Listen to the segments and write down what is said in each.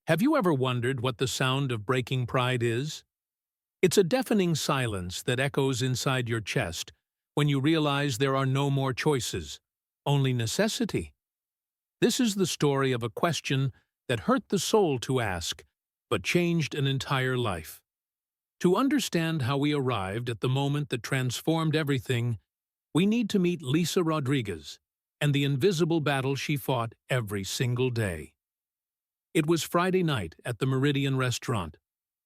Have you ever wondered what the sound of breaking pride is? It's a deafening silence that echoes inside your chest when you realize there are no more choices, only necessity. This is the story of a question that hurt the soul to ask, but changed an entire life. To understand how we arrived at the moment that transformed everything, we need to meet Lisa Rodriguez and the invisible battle she fought every single day. It was Friday night at the Meridian restaurant,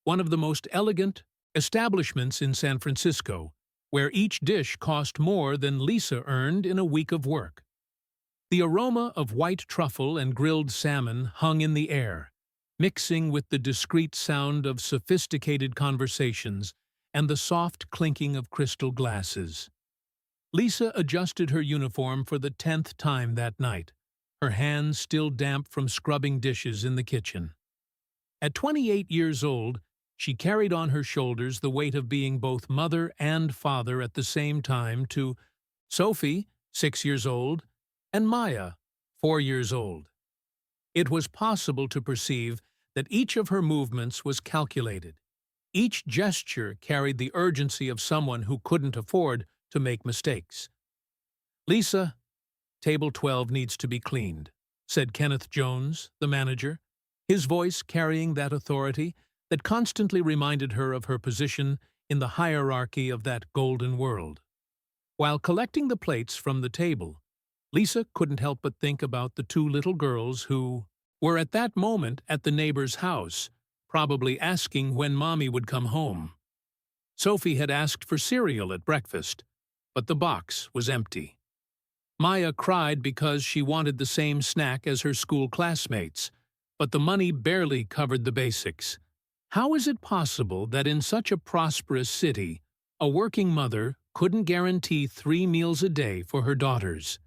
one of the most elegant establishments in San Francisco, where each dish cost more than Lisa earned in a week of work. The aroma of white truffle and grilled salmon hung in the air, mixing with the discreet sound of sophisticated conversations and the soft clinking of crystal glasses. Lisa adjusted her uniform for the 10th time that night, her hands still damp from scrubbing dishes in the kitchen. At 28 years old, she carried on her shoulders the weight of being both mother and father at the same time to Sophie, 6 years old, and Maya, 4 years old. It was possible to perceive that each of her movements was calculated. Each gesture carried the urgency of someone who couldn't afford to make mistakes. "Lisa, Table 12 needs to be cleaned," said Kenneth Jones, the manager, his voice carrying that authority that constantly reminded her of her position in the hierarchy of that golden world. While collecting the plates from the table, Lisa couldn't help but think about the two little girls who were at that moment at the neighbor's house, probably asking when Mommy would come home. Sophie had asked for cereal at breakfast, but the box was empty. Maya cried because she wanted the same snack as her school classmates, but the money barely covered the basics. How is it possible that in such a prosperous city, a working mother couldn't guarantee 3 meals a day for her daughters?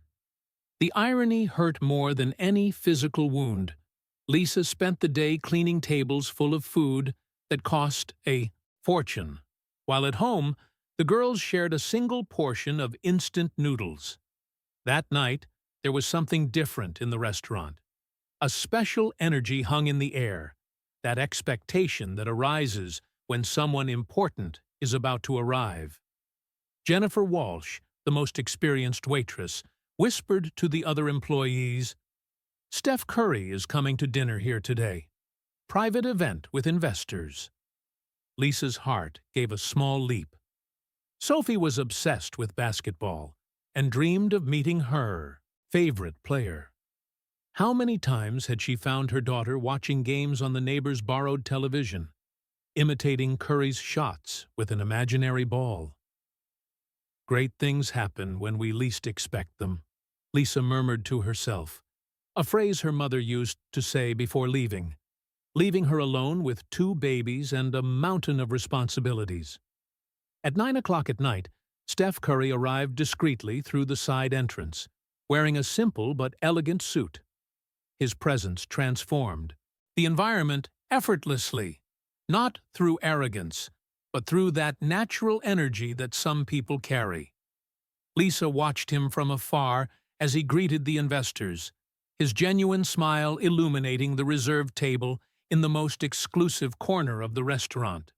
The irony hurt more than any physical wound. Lisa spent the day cleaning tables full of food that cost a fortune, while at home, the girls shared a single portion of instant noodles. That night, there was something different in the restaurant. A special energy hung in the air, that expectation that arises when someone important is about to arrive. Jennifer Walsh, the most experienced waitress, whispered to the other employees, "Steph Curry is coming to dinner here today. Private event with investors." Lisa's heart gave a small leap. Sophie was obsessed with basketball and dreamed of meeting her favorite player. How many times had she found her daughter watching games on the neighbor's borrowed television, imitating Curry's shots with an imaginary ball? "Great things happen when we least expect them," Lisa murmured to herself, a phrase her mother used to say before leaving her alone with 2 babies and a mountain of responsibilities. At 9 o'clock at night, Steph Curry arrived discreetly through the side entrance, wearing a simple but elegant suit. His presence transformed the environment effortlessly, not through arrogance, but through that natural energy that some people carry. Lisa watched him from afar as he greeted the investors, his genuine smile illuminating the reserved table in the most exclusive corner of the restaurant.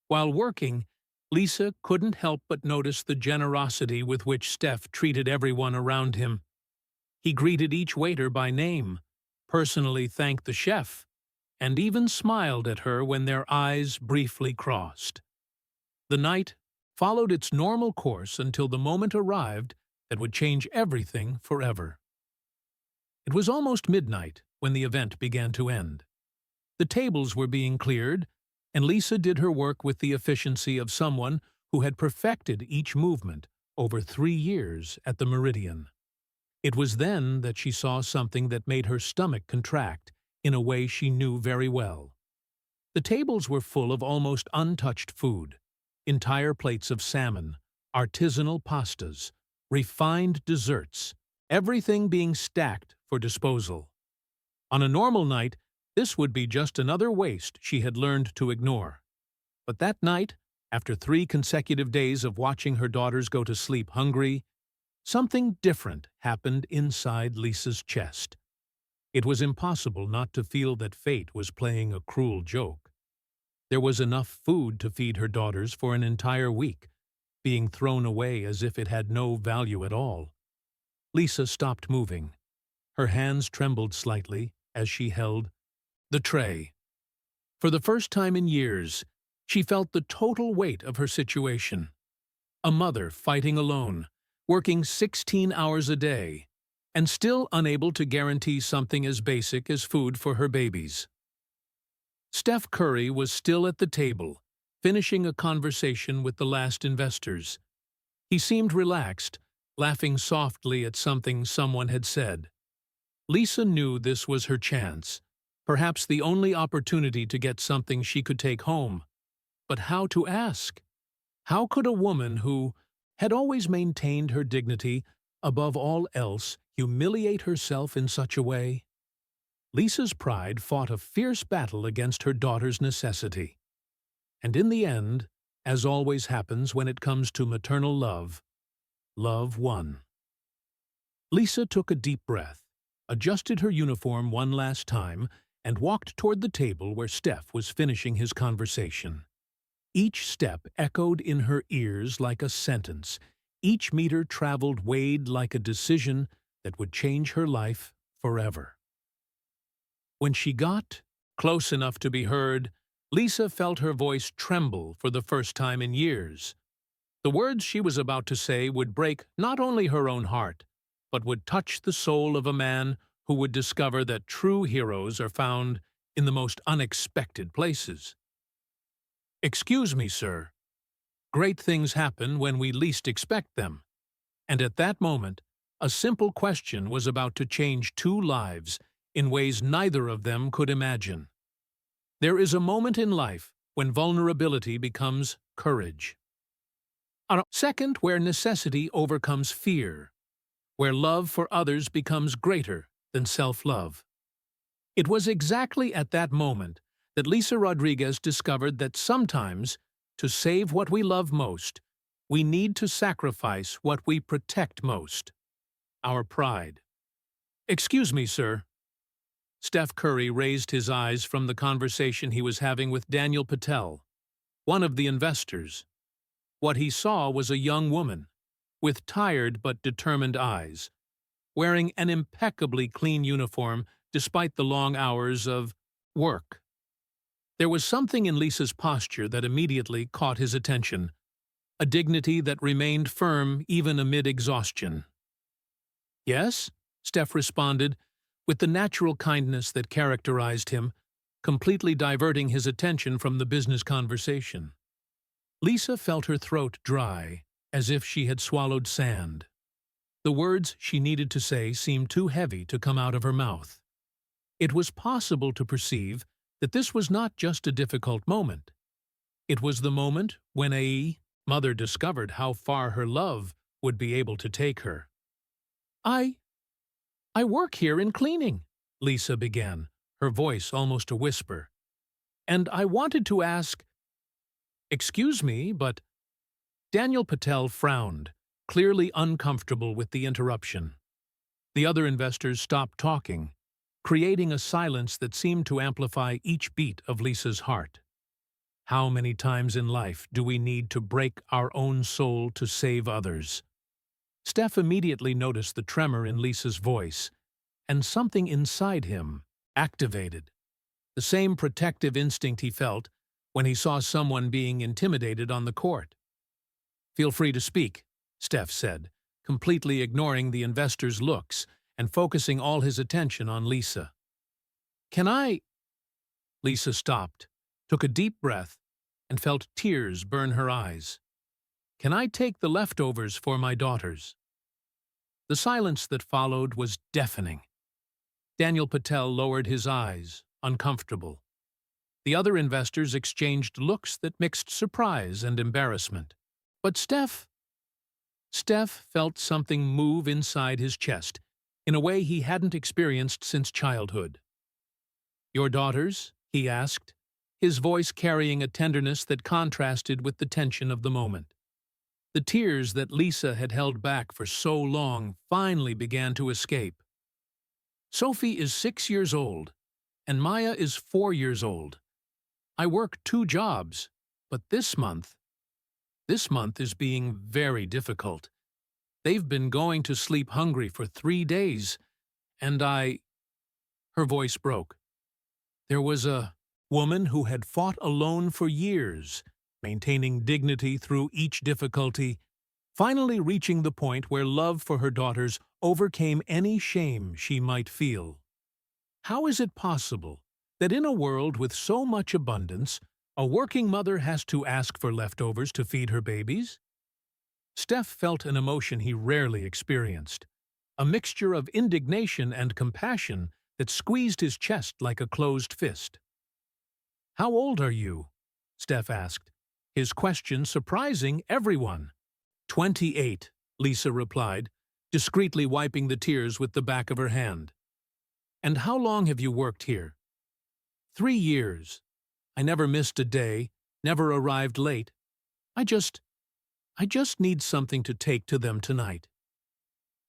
While working, Lisa couldn't help but notice the generosity with which Steph treated everyone around him. He greeted each waiter by name, personally thanked the chef, and even smiled at her when their eyes briefly crossed. The night followed its normal course until the moment arrived that would change everything forever. It was almost midnight when the event began to end. The tables were being cleared, and Lisa did her work with the efficiency of someone who had perfected each movement over 3 years at the Meridian. It was then that she saw something that made her stomach contract in a way she knew very well. The tables were full of almost untouched food, entire plates of salmon, artisanal pastas, refined desserts, everything being stacked for disposal. On a normal night, this would be just another waste she had learned to ignore. But that night, after 3 consecutive days of watching her daughters go to sleep hungry, something different happened inside Lisa's chest. It was impossible not to feel that fate was playing a cruel joke. There was enough food to feed her daughters for an entire week, being thrown away as if it had no value at all. Lisa stopped moving. Her hands trembled slightly as she held the tray. For the first time in years, she felt the total weight of her situation. A mother fighting alone, working 16 hours a day, and still unable to guarantee something as basic as food for her babies. Steph Curry was still at the table, finishing a conversation with the last investors. He seemed relaxed, laughing softly at something someone had said. Lisa knew this was her chance, perhaps the only opportunity to get something she could take home. But how to ask? How could a woman who had always maintained her dignity above all else humiliate herself in such a way? Lisa's pride fought a fierce battle against her daughter's necessity. And in the end, as always happens when it comes to maternal love, love won. Lisa took a deep breath, adjusted her uniform one last time, and walked toward the table where Steph was finishing his conversation. Each step echoed in her ears like a sentence. Each meter traveled weighed like a decision that would change her life forever. When she got close enough to be heard, Lisa felt her voice tremble for the first time in years. The words she was about to say would break not only her own heart, but would touch the soul of a man who would discover that true heroes are found in the most unexpected places. "Excuse me, sir. Great things happen when we least expect them." And at that moment, a simple question was about to change two lives in ways neither of them could imagine. There is a moment in life when vulnerability becomes courage. A second where necessity overcomes fear, where love for others becomes greater than self-love. It was exactly at that moment that Lisa Rodriguez discovered that sometimes, to save what we love most, we need to sacrifice what we protect most: our pride. "Excuse me, sir." Steph Curry raised his eyes from the conversation he was having with Daniel Patel, one of the investors. What he saw was a young woman, with tired but determined eyes, wearing an impeccably clean uniform despite the long hours of work. There was something in Lisa's posture that immediately caught his attention, a dignity that remained firm even amid exhaustion. "Yes?" Steph responded, with the natural kindness that characterized him, completely diverting his attention from the business conversation. Lisa felt her throat dry, as if she had swallowed sand. The words she needed to say seemed too heavy to come out of her mouth. It was possible to perceive that this was not just a difficult moment. It was the moment when a mother discovered how far her love would be able to take her. I work here in cleaning," Lisa began, her voice almost a whisper. "And I wanted to ask—" "Excuse me, but—" Daniel Patel frowned, clearly uncomfortable with the interruption. The other investors stopped talking, creating a silence that seemed to amplify each beat of Lisa's heart. How many times in life do we need to break our own soul to save others? Steph immediately noticed the tremor in Lisa's voice, and something inside him activated. The same protective instinct he felt when he saw someone being intimidated on the court. "Feel free to speak," Steph said, completely ignoring the investor's looks and focusing all his attention on Lisa. "Can I—" Lisa stopped, took a deep breath, and felt tears burn her eyes. "Can I take the leftovers for my daughters?" The silence that followed was deafening. Daniel Patel lowered his eyes, uncomfortable. The other investors exchanged looks that mixed surprise and embarrassment. But Steph felt something move inside his chest in a way he hadn't experienced since childhood. "Your daughters?" he asked, his voice carrying a tenderness that contrasted with the tension of the moment. The tears that Lisa had held back for so long finally began to escape. Sophie is 6 years old, and Maya is 4 years old. I work 2 jobs, but this month is being very difficult. They've been going to sleep hungry for 3 days, and Her voice broke. There was a woman who had fought alone for years, maintaining dignity through each difficulty, finally reaching the point where love for her daughters overcame any shame she might feel. How is it possible that in a world with so much abundance, a working mother has to ask for leftovers to feed her babies? Steph felt an emotion he rarely experienced, a mixture of indignation and compassion that squeezed his chest like a closed fist. "How old are you?" Steph asked, his question surprising everyone. 28, Lisa replied, discreetly wiping the tears with the back of her hand. "And how long have you worked here?" 3 years. I never missed a day, never arrived late. I just need something to take to them tonight."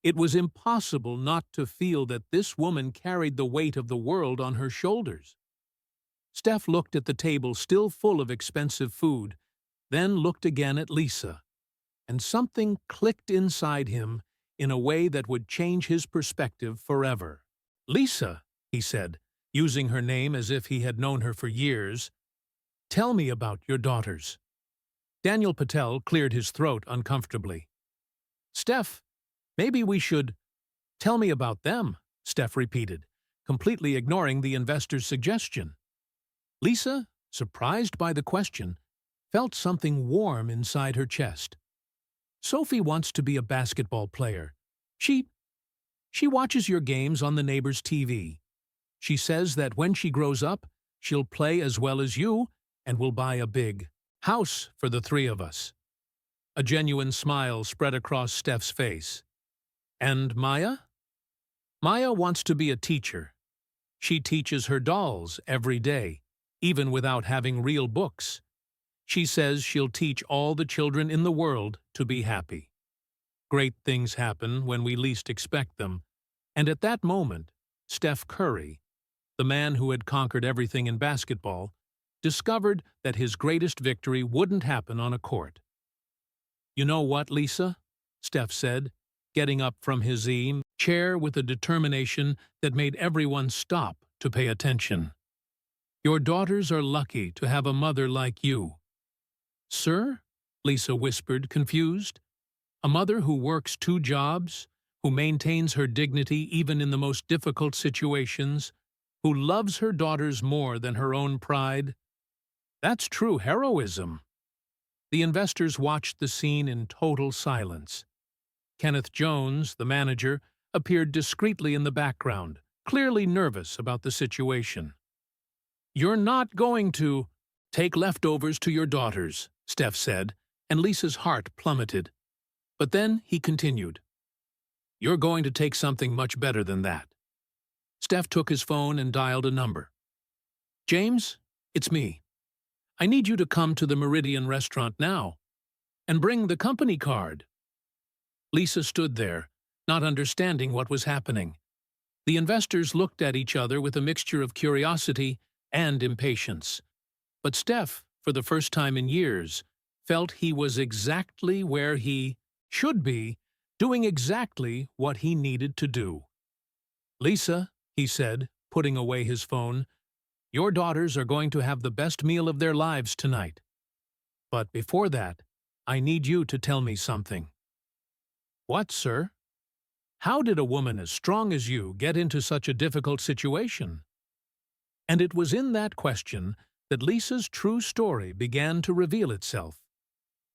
It was impossible not to feel that this woman carried the weight of the world on her shoulders. Steph looked at the table still full of expensive food, then looked again at Lisa, and something clicked inside him in a way that would change his perspective forever. "Lisa," he said, using her name as if he had known her for years, "tell me about your daughters." Daniel Patel cleared his throat uncomfortably. "Steph, maybe we should—" "Tell me about them," Steph repeated, completely ignoring the investor's suggestion. Lisa, surprised by the question, felt something warm inside her chest. "Sophie wants to be a basketball player. She watches your games on the neighbor's TV. She says that when she grows up, she'll play as well as you and will buy a big house for the three of us." A genuine smile spread across Steph's face. "And Maya?" "Maya wants to be a teacher. She teaches her dolls every day, even without having real books. She says she'll teach all the children in the world to be happy." Great things happen when we least expect them, and at that moment, Steph Curry, the man who had conquered everything in basketball, discovered that his greatest victory wouldn't happen on a court. "You know what, Lisa?" Steph said, getting up from his chair with a determination that made everyone stop to pay attention. "Your daughters are lucky to have a mother like you." "Sir?" Lisa whispered, confused. "A mother who works 2 jobs, who maintains her dignity even in the most difficult situations, who loves her daughters more than her own pride? That's true heroism." The investors watched the scene in total silence. Kenneth Jones, the manager, appeared discreetly in the background, clearly nervous about the situation. "You're not going to take leftovers to your daughters," Steph said, and Lisa's heart plummeted. But then he continued, "You're going to take something much better than that." Steph took his phone and dialed a number. "James, it's me. I need you to come to the Meridian restaurant now. And bring the company card." Lisa stood there, not understanding what was happening. The investors looked at each other with a mixture of curiosity and impatience. But Steph, for the first time in years, felt he was exactly where he should be, doing exactly what he needed to do. "Lisa," he said, putting away his phone, "your daughters are going to have the best meal of their lives tonight. But before that, I need you to tell me something." "What, sir?" "How did a woman as strong as you get into such a difficult situation?" And it was in that question that Lisa's true story began to reveal itself.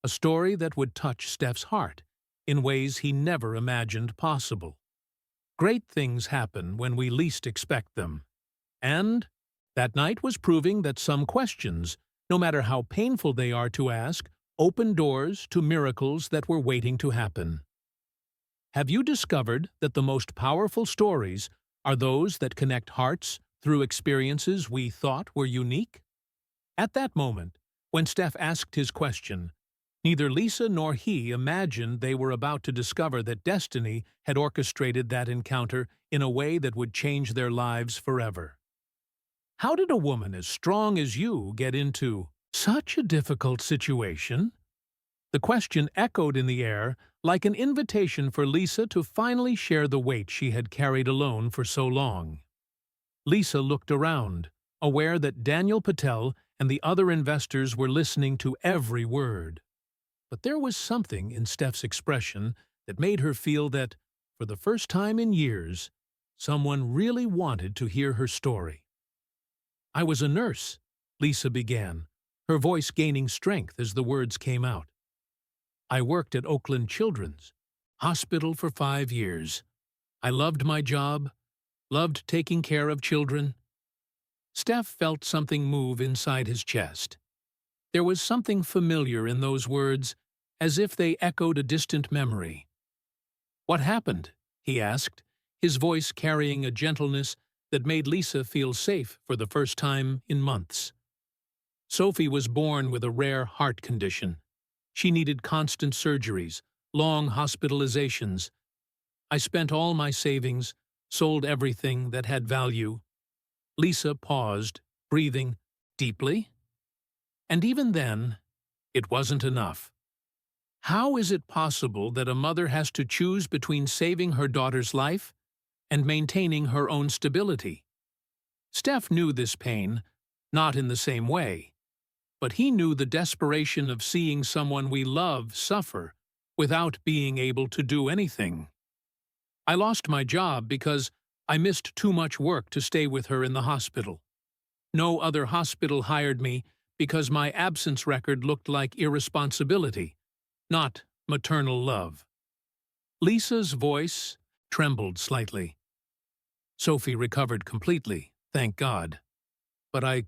A story that would touch Steph's heart in ways he never imagined possible. Great things happen when we least expect them. And that night was proving that some questions, no matter how painful they are to ask, open doors to miracles that were waiting to happen. Have you discovered that the most powerful stories are those that connect hearts through experiences we thought were unique? At that moment, when Steph asked his question, Neither Lisa nor he imagined they were about to discover that destiny had orchestrated that encounter in a way that would change their lives forever. How did a woman as strong as you get into such a difficult situation? The question echoed in the air like an invitation for Lisa to finally share the weight she had carried alone for so long. Lisa looked around, aware that Daniel Patel and the other investors were listening to every word. But there was something in Steph's expression that made her feel that, for the first time in years, someone really wanted to hear her story. "I was a nurse," Lisa began, her voice gaining strength as the words came out. "I worked at Oakland Children's Hospital for 5 years. I loved my job, loved taking care of children." Steph felt something move inside his chest. There was something familiar in those words, as if they echoed a distant memory. "What happened?" he asked, his voice carrying a gentleness that made Lisa feel safe for the first time in months. Sophie was born with a rare heart condition. She needed constant surgeries, long hospitalizations. I spent all my savings, sold everything that had value. Lisa paused, breathing deeply. And even then, it wasn't enough. How is it possible that a mother has to choose between saving her daughter's life and maintaining her own stability? Steph knew this pain, not in the same way, but he knew the desperation of seeing someone we love suffer without being able to do anything. "I lost my job because I missed too much work to stay with her in the hospital. No other hospital hired me because my absence record looked like irresponsibility, not maternal love." Lisa's voice trembled slightly. "Sophie recovered completely, thank God. But I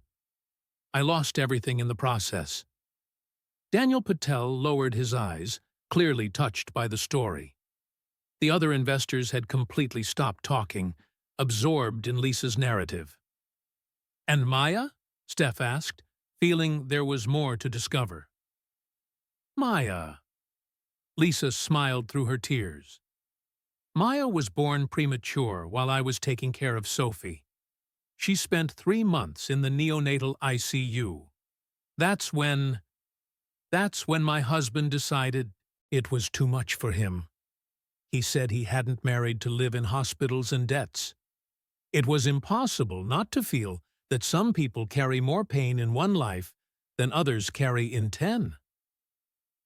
lost everything in the process." Daniel Patel lowered his eyes, clearly touched by the story. The other investors had completely stopped talking, absorbed in Lisa's narrative. "And Maya?" Steph asked, feeling there was more to discover. "Maya." Lisa smiled through her tears. "Maya was born premature while I was taking care of Sophie. She spent 3 months in the neonatal ICU. That's when my husband decided it was too much for him. He said he hadn't married to live in hospitals and debts. It was impossible not to feel that some people carry more pain in one life than others carry in 10.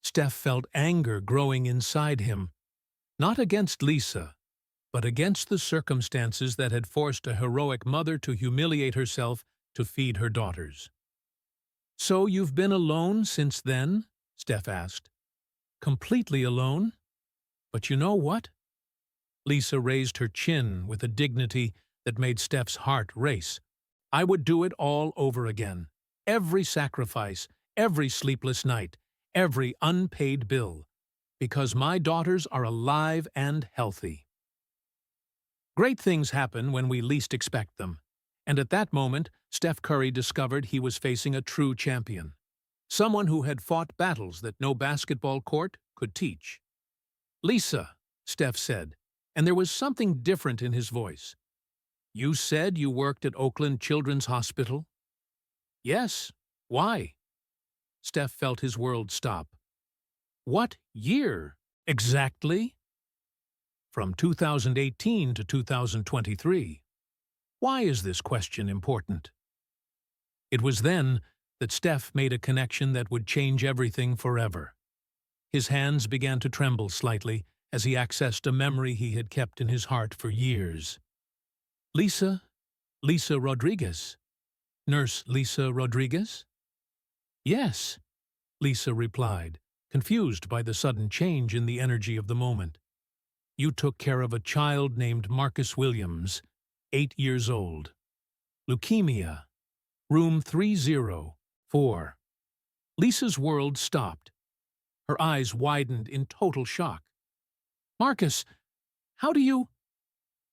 Steph felt anger growing inside him, not against Lisa, but against the circumstances that had forced a heroic mother to humiliate herself to feed her daughters. "So you've been alone since then?" Steph asked. "Completely alone? But you know what?" Lisa raised her chin with a dignity that made Steph's heart race. "I would do it all over again. Every sacrifice, every sleepless night, every unpaid bill, because my daughters are alive and healthy." Great things happen when we least expect them, and at that moment, Steph Curry discovered he was facing a true champion, someone who had fought battles that no basketball court could teach. "Lisa," Steph said, and there was something different in his voice. "You said you worked at Oakland Children's Hospital?" "Yes. Why?" Steph felt his world stop. "What year, exactly?" "From 2018 to 2023. Why is this question important?" It was then that Steph made a connection that would change everything forever. His hands began to tremble slightly as he accessed a memory he had kept in his heart for years. "Lisa Rodriguez? Nurse Lisa Rodriguez?" "Yes," Lisa replied, confused by the sudden change in the energy of the moment. "You took care of a child named Marcus Williams, 8 years old. Leukemia. Room 304. Lisa's world stopped. Her eyes widened in total shock. "Marcus, how do you—"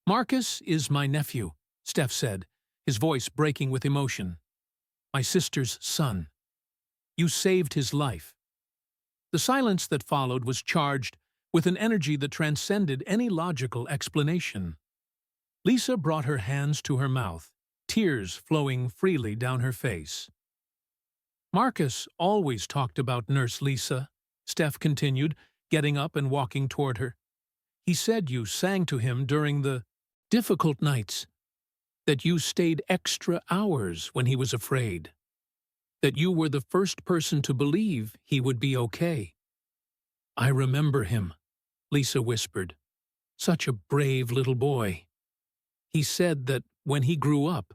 "Marcus is my nephew," Steph said, his voice breaking with emotion. "My sister's son. You saved his life." The silence that followed was charged with an energy that transcended any logical explanation. Lisa brought her hands to her mouth, tears flowing freely down her face. Marcus always talked about Nurse Lisa, Steph continued, getting up and walking toward her. He said you sang to him during the difficult nights, that you stayed extra hours when he was afraid, that you were the first person to believe he would be okay. I remember him, Lisa whispered. Such a brave little boy. He said that when he grew up,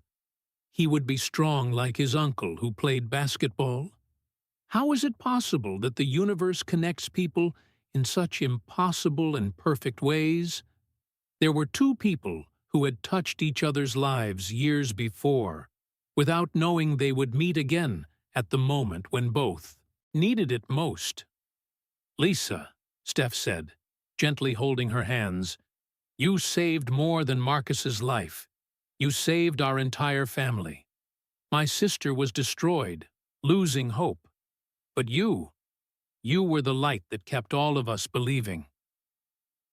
he would be strong like his uncle who played basketball. How is it possible that the universe connects people in such impossible and perfect ways? There were two people who had touched each other's lives years before, without knowing they would meet again at the moment when both needed it most. Lisa, Steph said, gently holding her hands, you saved more than Marcus's life. You saved our entire family. My sister was destroyed, losing hope. But you were the light that kept all of us believing.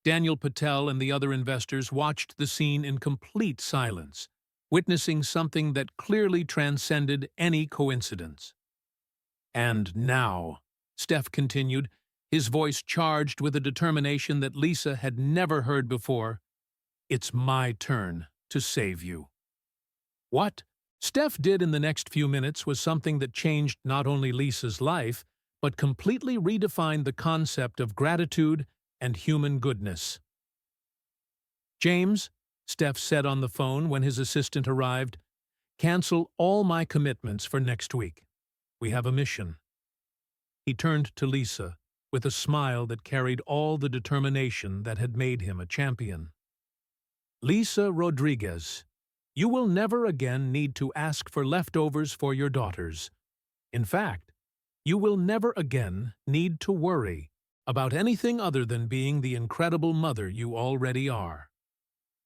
Daniel Patel and the other investors watched the scene in complete silence, witnessing something that clearly transcended any coincidence. And now, Steph continued, his voice charged with a determination that Lisa had never heard before, it's my turn to save you. What Steph did in the next few minutes was something that changed not only Lisa's life, but completely redefined the concept of gratitude and human goodness. James, Steph said on the phone when his assistant arrived, cancel all my commitments for next week. We have a mission. He turned to Lisa with a smile that carried all the determination that had made him a champion. Lisa Rodriguez, you will never again need to ask for leftovers for your daughters. In fact, you will never again need to worry about anything other than being the incredible mother you already are.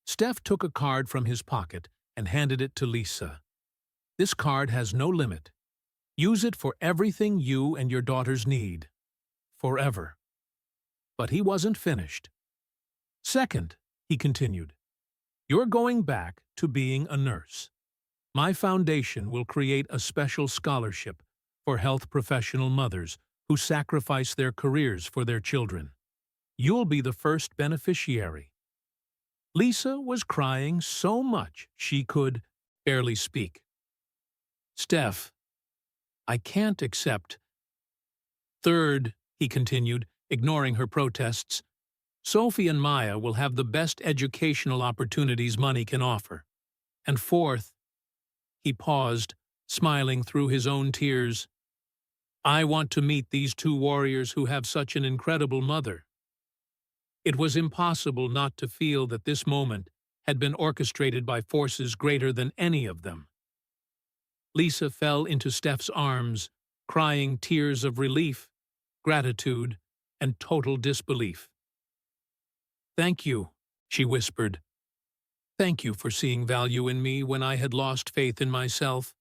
Steph took a card from his pocket and handed it to Lisa. This card has no limit. Use it for everything you and your daughters need. Forever. But he wasn't finished. Second, he continued, you're going back to being a nurse. My foundation will create a special scholarship for health professional mothers who sacrifice their careers for their children. You'll be the first beneficiary. Lisa was crying so much she could barely speak. Steph, I can't accept. Third, he continued, ignoring her protests, Sophie and Maya will have the best educational opportunities money can offer. And fourth, he paused, smiling through his own tears, I want to meet these two warriors who have such an incredible mother. It was impossible not to feel that this moment had been orchestrated by forces greater than any of them. Lisa fell into Steph's arms, crying tears of relief, gratitude, and total disbelief. Thank you, she whispered. Thank you for seeing value in me when I had lost faith in myself.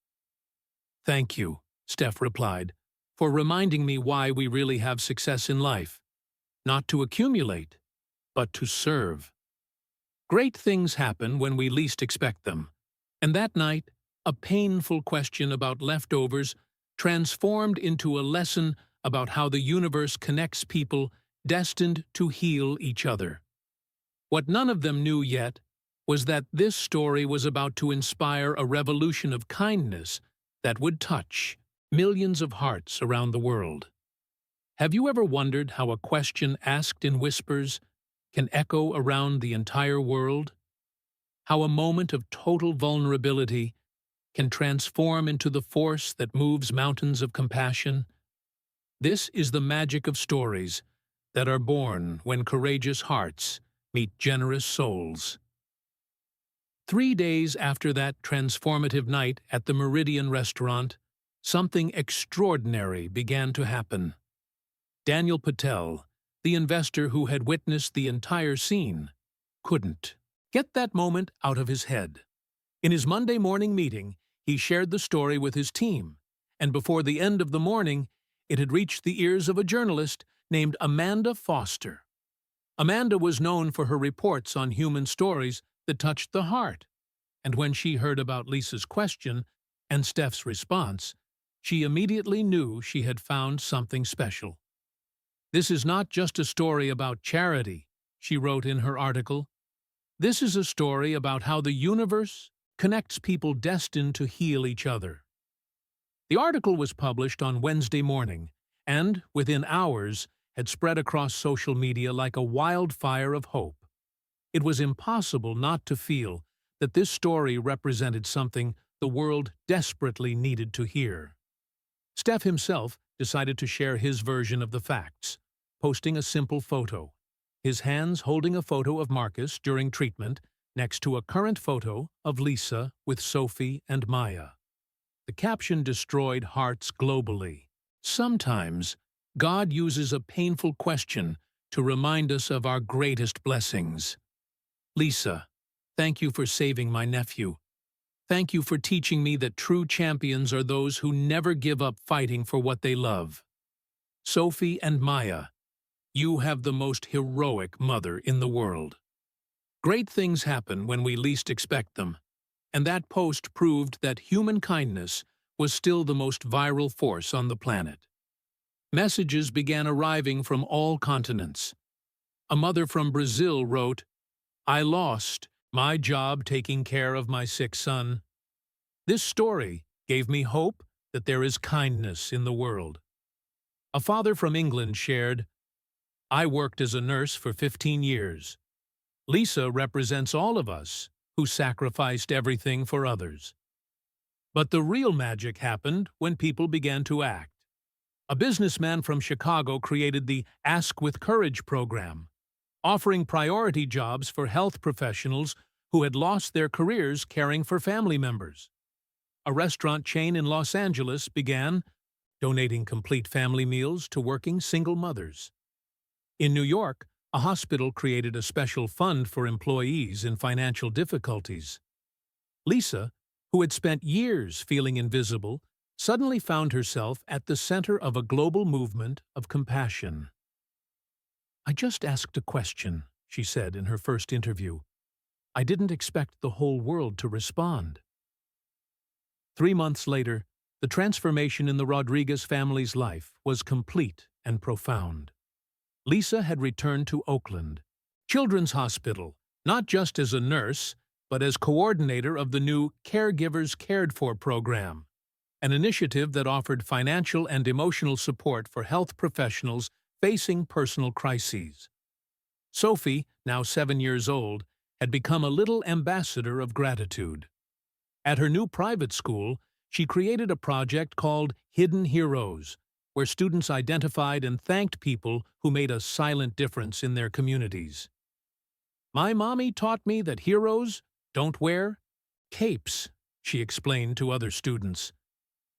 Thank you, Steph replied, for reminding me why we really have success in life. Not to accumulate, but to serve. Great things happen when we least expect them. And that night, a painful question about leftovers transformed into a lesson about how the universe connects people destined to heal each other. What none of them knew yet was that this story was about to inspire a revolution of kindness that would touch millions of hearts around the world. Have you ever wondered how a question asked in whispers can echo around the entire world? How a moment of total vulnerability can transform into the force that moves mountains of compassion? This is the magic of stories that are born when courageous hearts meet generous souls. 3 days after that transformative night at the Meridian restaurant, something extraordinary began to happen. Daniel Patel, the investor who had witnessed the entire scene, couldn't get that moment out of his head. In his Monday morning meeting, he shared the story with his team, and before the end of the morning, it had reached the ears of a journalist named Amanda Foster. Amanda was known for her reports on human stories that touched the heart, and when she heard about Lisa's question and Steph's response, she immediately knew she had found something special. "This is not just a story about charity," she wrote in her article. "This is a story about how the universe connects people destined to heal each other." The article was published on Wednesday morning, and, within hours, had spread across social media like a wildfire of hope. It was impossible not to feel that this story represented something the world desperately needed to hear. Steph himself decided to share his version of the facts, posting a simple photo, his hands holding a photo of Marcus during treatment next to a current photo of Lisa with Sophie and Maya. The caption destroyed hearts globally. Sometimes, God uses a painful question to remind us of our greatest blessings. Lisa, thank you for saving my nephew. Thank you for teaching me that true champions are those who never give up fighting for what they love. Sophie and Maya, you have the most heroic mother in the world. Great things happen when we least expect them, and that post proved that human kindness was still the most viral force on the planet. Messages began arriving from all continents. A mother from Brazil wrote, "I lost my job taking care of my sick son. This story gave me hope that there is kindness in the world." A father from England shared, "I worked as a nurse for 15 years. Lisa represents all of us who sacrificed everything for others." But the real magic happened when people began to act. A businessman from Chicago created the Ask with Courage program, offering priority jobs for health professionals who had lost their careers caring for family members. A restaurant chain in Los Angeles began donating complete family meals to working single mothers. In New York, a hospital created a special fund for employees in financial difficulties. Lisa, who had spent years feeling invisible, suddenly found herself at the center of a global movement of compassion. "I just asked a question," she said in her first interview. "I didn't expect the whole world to respond." 3 months later, the transformation in the Rodriguez family's life was complete and profound. Lisa had returned to Oakland Children's Hospital, not just as a nurse, but as coordinator of the new Caregivers Cared For program, an initiative that offered financial and emotional support for health professionals facing personal crises. Sophie, now 7 years old, had become a little ambassador of gratitude. At her new private school, she created a project called Hidden Heroes, where students identified and thanked people who made a silent difference in their communities. "My mommy taught me that heroes don't wear capes," she explained to other students.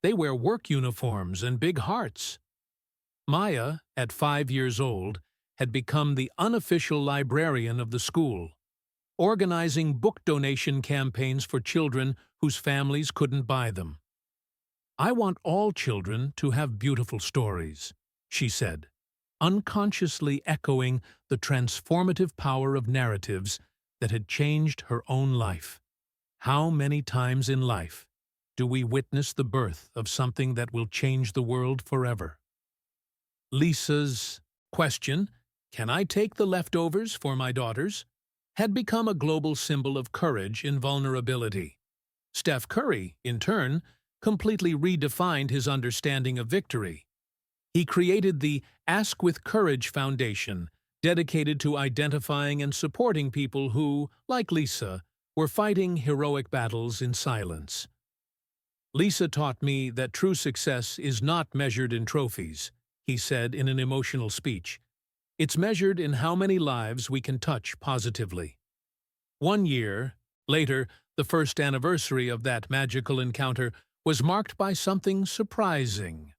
"They wear work uniforms and big hearts." Maya, at 5 years old, had become the unofficial librarian of the school, organizing book donation campaigns for children whose families couldn't buy them. "I want all children to have beautiful stories," she said, unconsciously echoing the transformative power of narratives that had changed her own life. How many times in life do we witness the birth of something that will change the world forever? Lisa's question, "Can I take the leftovers for my daughters?" had become a global symbol of courage in vulnerability. Steph Curry, in turn, completely redefined his understanding of victory. He created the Ask with Courage Foundation, dedicated to identifying and supporting people who, like Lisa, were fighting heroic battles in silence. "Lisa taught me that true success is not measured in trophies," he said in an emotional speech. "It's measured in how many lives we can touch positively." 1 year later, the first anniversary of that magical encounter was marked by something surprising.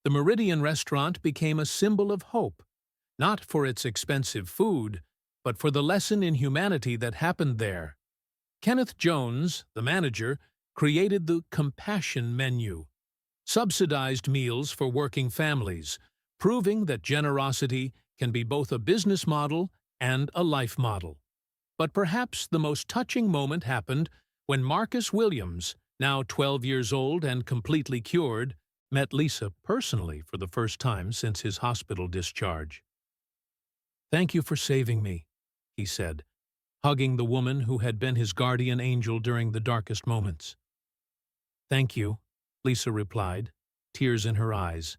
The Meridian restaurant became a symbol of hope, not for its expensive food, but for the lesson in humanity that happened there. Kenneth Jones, the manager, created the Compassion Menu, subsidized meals for working families, proving that generosity can be both a business model and a life model. But perhaps the most touching moment happened when Marcus Williams, now 12 years old and completely cured, met Lisa personally for the first time since his hospital discharge. "Thank you for saving me," he said, hugging the woman who had been his guardian angel during the darkest moments. "Thank you," Lisa replied, tears in her eyes,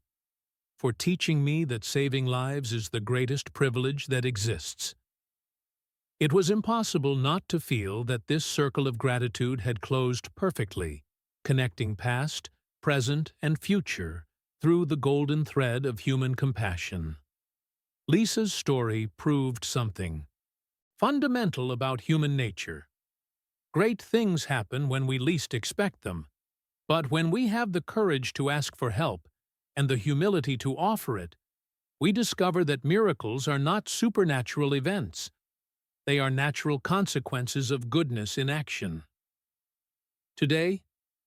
"for teaching me that saving lives is the greatest privilege that exists." It was impossible not to feel that this circle of gratitude had closed perfectly, connecting past, present, and future through the golden thread of human compassion. Lisa's story proved something fundamental about human nature. Great things happen when we least expect them, but when we have the courage to ask for help and the humility to offer it, we discover that miracles are not supernatural events. They are natural consequences of goodness in action. Today,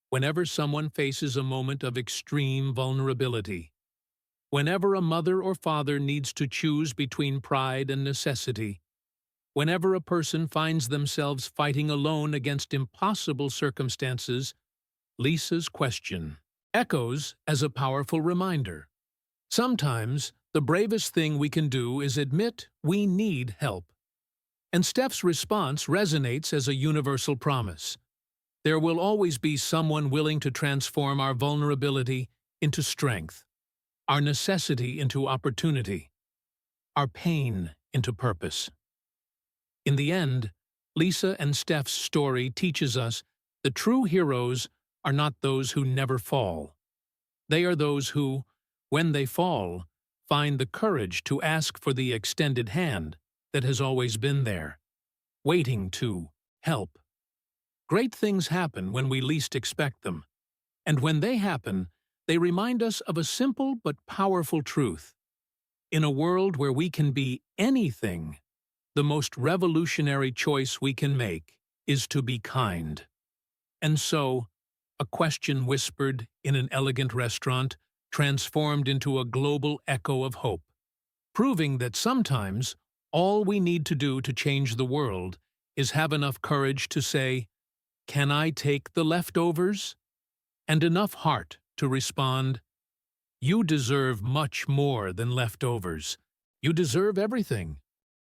whenever someone faces a moment of extreme vulnerability, whenever a mother or father needs to choose between pride and necessity, whenever a person finds themselves fighting alone against impossible circumstances, Lisa's question echoes as a powerful reminder. Sometimes, the bravest thing we can do is admit we need help. And Steph's response resonates as a universal promise. There will always be someone willing to transform our vulnerability into strength, our necessity into opportunity, our pain into purpose. In the end, Lisa and Steph's story teaches us that true heroes are not those who never fall. They are those who, when they fall, find the courage to ask for the extended hand that has always been there, waiting to help. Great things happen when we least expect them, and when they happen, they remind us of a simple but powerful truth. In a world where we can be anything, the most revolutionary choice we can make is to be kind. And so, a question whispered in an elegant restaurant transformed into a global echo of hope, proving that sometimes all we need to do to change the world is have enough courage to say, "Can I take the leftovers?" And enough heart to respond, "You deserve much more than leftovers. You deserve everything."